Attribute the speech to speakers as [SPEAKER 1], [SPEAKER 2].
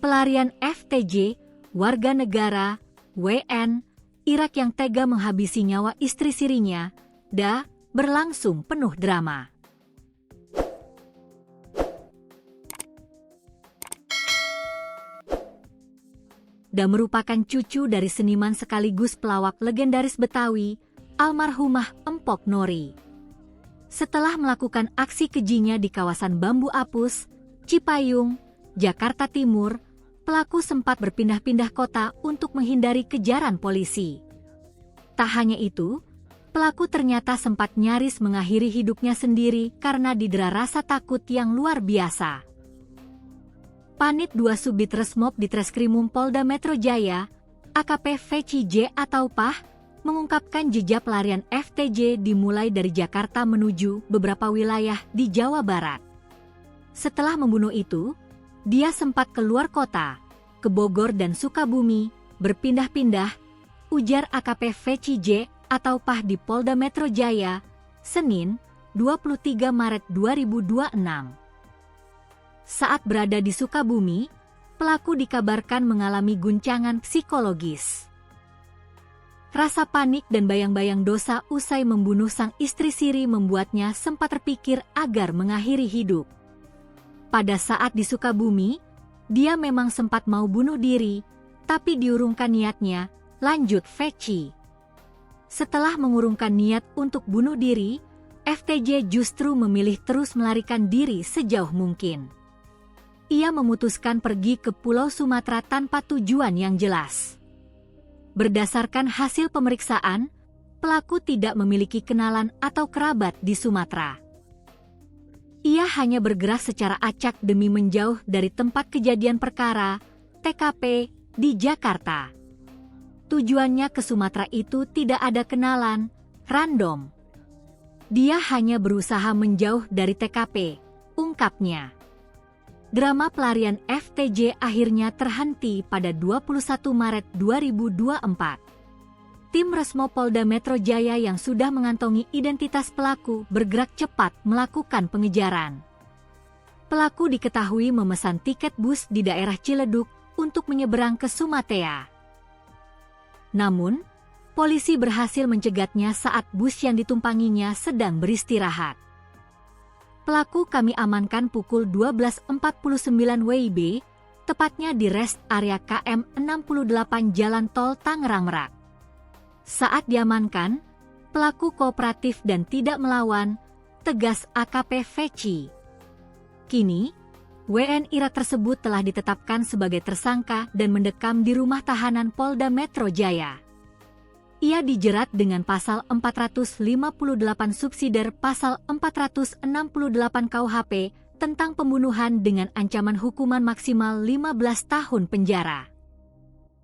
[SPEAKER 1] Pelarian FTJ, warga negara, WN, Irak yang tega menghabisi nyawa istri sirinya, berlangsung penuh drama. Merupakan cucu dari seniman sekaligus pelawak legendaris Betawi, almarhumah Empok Nori. Setelah melakukan aksi kejinya di kawasan Bambu Apus, Cipayung, Jakarta Timur, pelaku sempat berpindah-pindah kota untuk menghindari kejaran polisi. Tak hanya itu, pelaku ternyata sempat nyaris mengakhiri hidupnya sendiri karena didera rasa takut yang luar biasa. Panit 2 Subdit Resmob di Treskrimum Polda Metro Jaya, AKP Feci J atau PAH, mengungkapkan jejak pelarian FTJ dimulai dari Jakarta menuju beberapa wilayah di Jawa Barat. Setelah membunuh itu, dia sempat keluar kota, ke Bogor dan Sukabumi, berpindah-pindah, ujar AKP Feci J atau PAH di Polda Metro Jaya, Senin, 23 Maret 2026. Saat berada di Sukabumi, pelaku dikabarkan mengalami guncangan psikologis. Rasa panik dan bayang-bayang dosa usai membunuh sang istri siri membuatnya sempat terpikir agar mengakhiri hidup. Pada saat di Sukabumi, dia memang sempat mau bunuh diri, tapi diurungkan niatnya, lanjut Feci. Setelah mengurungkan niat untuk bunuh diri, FTJ justru memilih terus melarikan diri sejauh mungkin. Ia memutuskan pergi ke Pulau Sumatera tanpa tujuan yang jelas. Berdasarkan hasil pemeriksaan, pelaku tidak memiliki kenalan atau kerabat di Sumatera. Ia hanya bergerak secara acak demi menjauh dari tempat kejadian perkara, TKP, di Jakarta. Tujuannya ke Sumatera itu tidak ada kenalan, random. Dia hanya berusaha menjauh dari TKP, ungkapnya. Drama pelarian FTJ akhirnya terhenti pada 21 Maret 2024. Tim Resmo Polda Metro Jaya yang sudah mengantongi identitas pelaku bergerak cepat melakukan pengejaran. Pelaku diketahui memesan tiket bus di daerah Ciledug untuk menyeberang ke Sumatea. Namun, polisi berhasil mencegatnya saat bus yang ditumpanginya sedang beristirahat. Pelaku kami amankan pukul 12.49 WIB, tepatnya di rest area KM 68 Jalan Tol Tangerang Merak. Saat diamankan, pelaku kooperatif dan tidak melawan, tegas AKP Feci. Kini, WN Irak tersebut telah ditetapkan sebagai tersangka dan mendekam di rumah tahanan Polda Metro Jaya. Ia dijerat dengan pasal 458 subsidiar pasal 468 KUHP tentang pembunuhan dengan ancaman hukuman maksimal 15 tahun penjara.